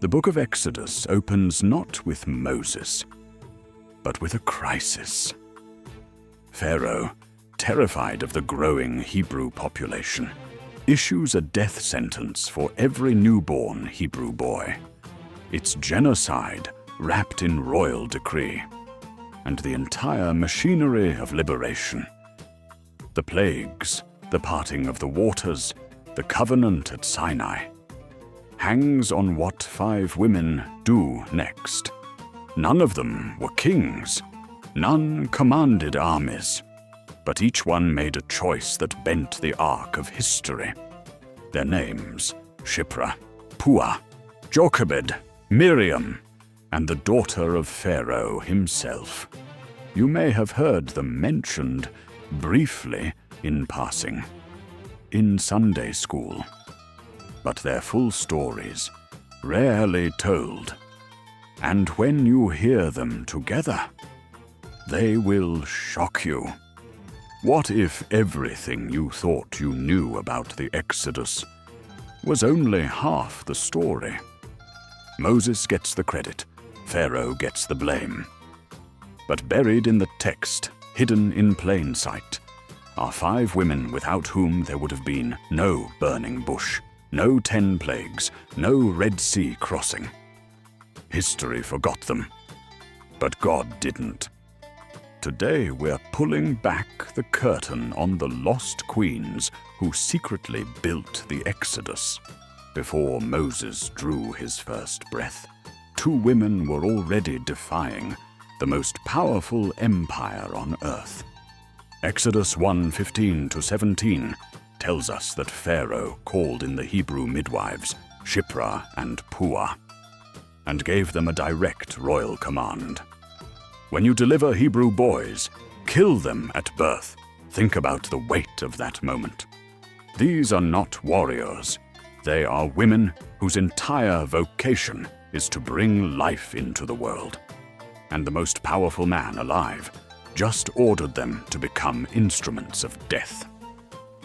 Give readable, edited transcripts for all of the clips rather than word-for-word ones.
The book of Exodus opens not with Moses, but with a crisis. Pharaoh, terrified of the growing Hebrew population, issues a death sentence for every newborn Hebrew boy. It's genocide wrapped in royal decree, and the entire machinery of liberation. The plagues, the parting of the waters, the covenant at Sinai, hangs on what 5 women do next. None of them were kings, none commanded armies, but each one made a choice that bent the arc of history. Their names, Shiphrah, Puah, Yocheved, Miriam, and the daughter of Pharaoh himself. You may have heard them mentioned briefly in passing, in Sunday school, but their full stories rarely told. And when you hear them together, they will shock you. What if everything you thought you knew about the Exodus was only half the story? Moses gets the credit, Pharaoh gets the blame. But buried in the text, hidden in plain sight, are 5 women without whom there would have been no burning bush, no 10 plagues, no Red Sea crossing. History forgot them, but God didn't. Today we're pulling back the curtain on the lost queens who secretly built the Exodus. Before Moses drew his first breath, 2 women were already defying the most powerful empire on earth. Exodus 1:15-17 tells us that Pharaoh called in the Hebrew midwives, Shiphrah and Puah, and gave them a direct royal command. When you deliver Hebrew boys, kill them at birth. Think about the weight of that moment. These are not warriors. They are women whose entire vocation is to bring life into the world. And the most powerful man alive just ordered them to become instruments of death.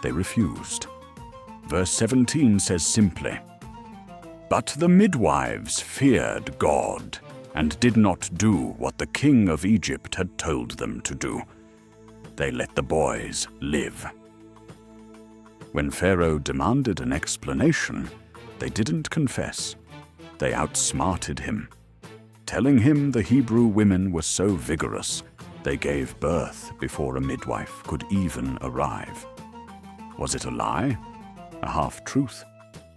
They refused. Verse 17 says simply, "But the midwives feared God and did not do what the king of Egypt had told them to do. They let the boys live." When Pharaoh demanded an explanation, they didn't confess. They outsmarted him, telling him the Hebrew women were so vigorous they gave birth before a midwife could even arrive. Was it a lie? A half-truth?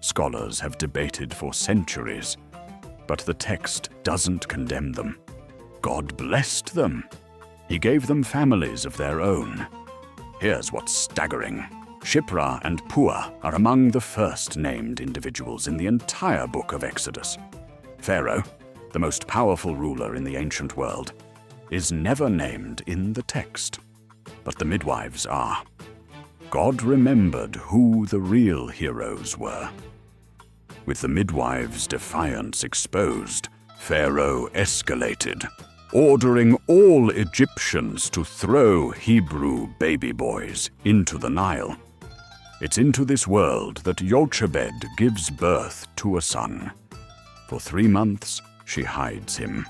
Scholars have debated for centuries, but the text doesn't condemn them. God blessed them. He gave them families of their own. Here's what's staggering. Shiphrah and Puah are among the first named individuals in the entire book of Exodus. Pharaoh, the most powerful ruler in the ancient world, is never named in the text, but the midwives are. God remembered who the real heroes were. With the midwives' defiance exposed, Pharaoh escalated, ordering all Egyptians to throw Hebrew baby boys into the Nile. It's into this world that Yocheved gives birth to a son. For 3 months, she hides him.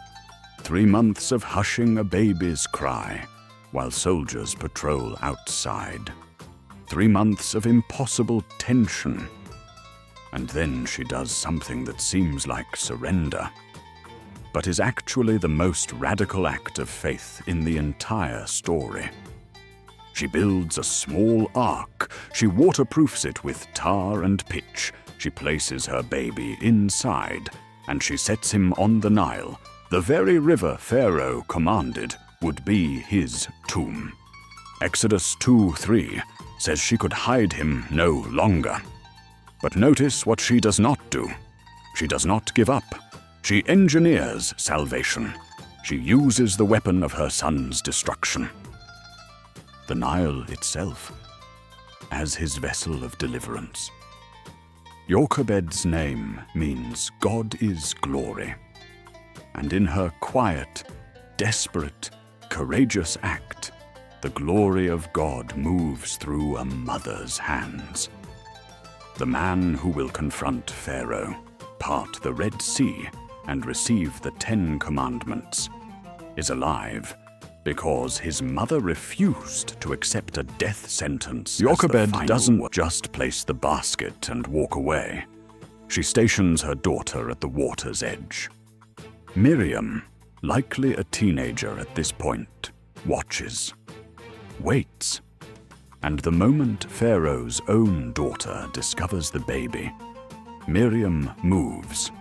3 months of hushing a baby's cry while soldiers patrol outside. 3 months of impossible tension. And then she does something that seems like surrender, but is actually the most radical act of faith in the entire story. She builds a small ark. She waterproofs it with tar and pitch. She places her baby inside, and she sets him on the Nile, the very river Pharaoh commanded would be his tomb. Exodus 2:3 says she could hide him no longer. But notice what she does not do. She does not give up. She engineers salvation. She uses the weapon of her son's destruction, the Nile itself, as his vessel of deliverance. Yochebed's name means God is glory. And in her quiet, desperate, courageous act, the glory of God moves through a mother's hands. The man who will confront Pharaoh, part the Red Sea and receive the 10 Commandments, is alive because his mother refused to accept a death sentence. Yocheved doesn't just place the basket and walk away. She stations her daughter at the water's edge. Miriam, likely a teenager at this point, watches, waits, and the moment Pharaoh's own daughter discovers the baby, Miriam moves.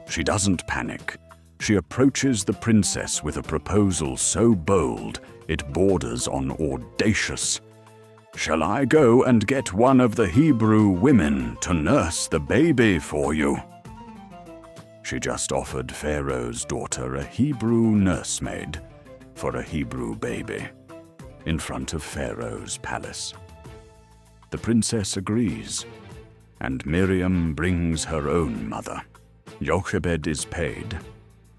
She doesn't panic. She approaches the princess with a proposal so bold it borders on audacious. "Shall I go and get one of the Hebrew women to nurse the baby for you?" She just offered Pharaoh's daughter a Hebrew nursemaid for a Hebrew baby in front of Pharaoh's palace. The princess agrees, and Miriam brings her own mother. Yocheved is paid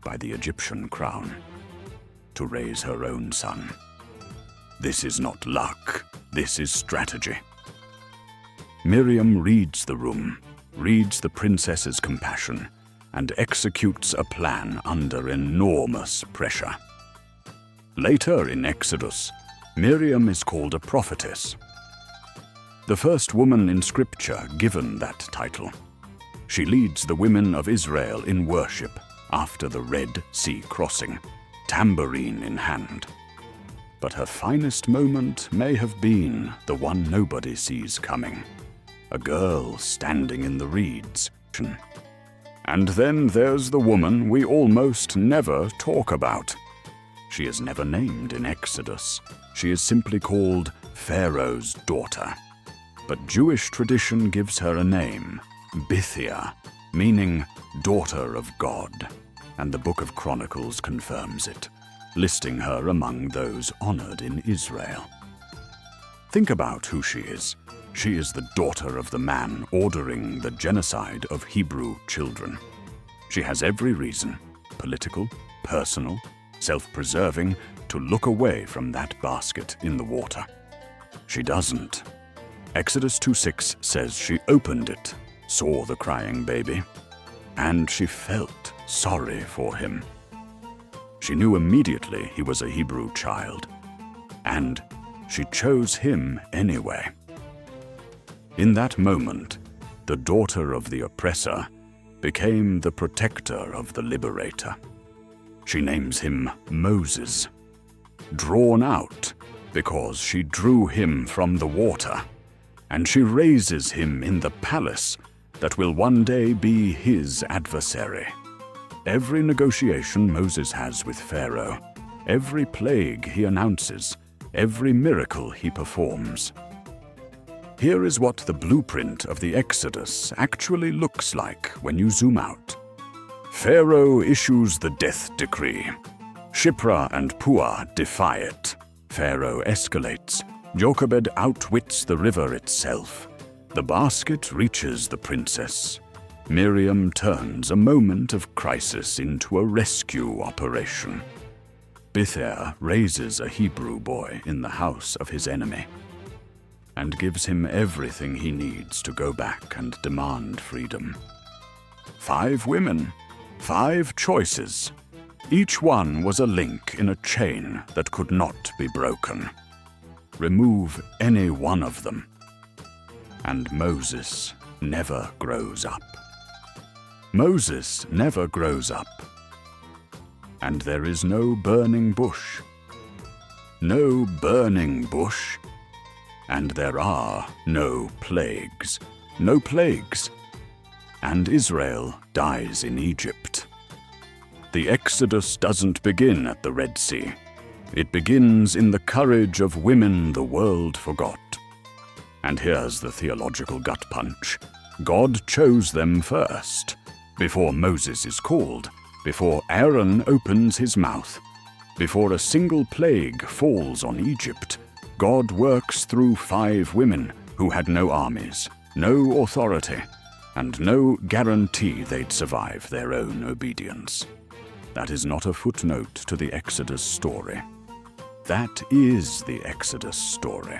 by the Egyptian crown to raise her own son. This is not luck, this is strategy. Miriam reads the room, reads the princess's compassion, and executes a plan under enormous pressure. Later in Exodus, Miriam is called a prophetess, the first woman in Scripture given that title. She leads the women of Israel in worship after the Red Sea crossing, tambourine in hand. But her finest moment may have been the one nobody sees coming, a girl standing in the reeds. And then there's the woman we almost never talk about. She is never named in Exodus. She is simply called Pharaoh's daughter. But Jewish tradition gives her a name, Bithia, meaning daughter of God, and the Book of Chronicles confirms it, listing her among those honored in Israel. Think about who she is. She is the daughter of the man ordering the genocide of Hebrew children. She has every reason, political, personal, self-preserving, to look away from that basket in the water. She doesn't. Exodus 2:6 says she opened it, saw the crying baby, and she felt sorry for him. She knew immediately he was a Hebrew child, and she chose him anyway. In that moment, the daughter of the oppressor became the protector of the liberator. She names him Moses, drawn out because she drew him from the water, and she raises him in the palace that will one day be his adversary. Every negotiation Moses has with Pharaoh, every plague he announces, every miracle he performs. Here is what the blueprint of the Exodus actually looks like when you zoom out. Pharaoh issues the death decree. Shipra and Puah defy it. Pharaoh escalates. Yocheved outwits the river itself. The basket reaches the princess. Miriam turns a moment of crisis into a rescue operation. Bithia raises a Hebrew boy in the house of his enemy and gives him everything he needs to go back and demand freedom. 5 women, 5 choices. Each one was a link in a chain that could not be broken. Remove any one of them, and Moses never grows up. Moses never grows up. And there is no burning bush. No burning bush. And there are no plagues. No plagues. And Israel dies in Egypt. The Exodus doesn't begin at the Red Sea. It begins in the courage of women the world forgot. And here's the theological gut punch. God chose them first, before Moses is called, before Aaron opens his mouth, before a single plague falls on Egypt. God works through 5 women who had no armies, no authority, and no guarantee they'd survive their own obedience. That is not a footnote to the Exodus story. That is the Exodus story.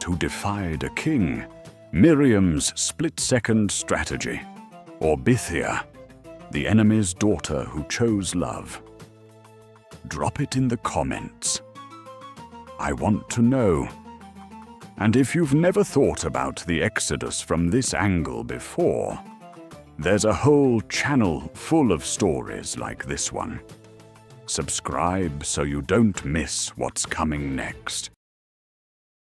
Who defied a king, Miriam's split-second strategy, or Bithia, The enemy's daughter who chose love? Drop it in the comments. I want to know. And if you've never thought about the Exodus from this angle before, there's a whole channel full of stories like this one. Subscribe so you don't miss what's coming next.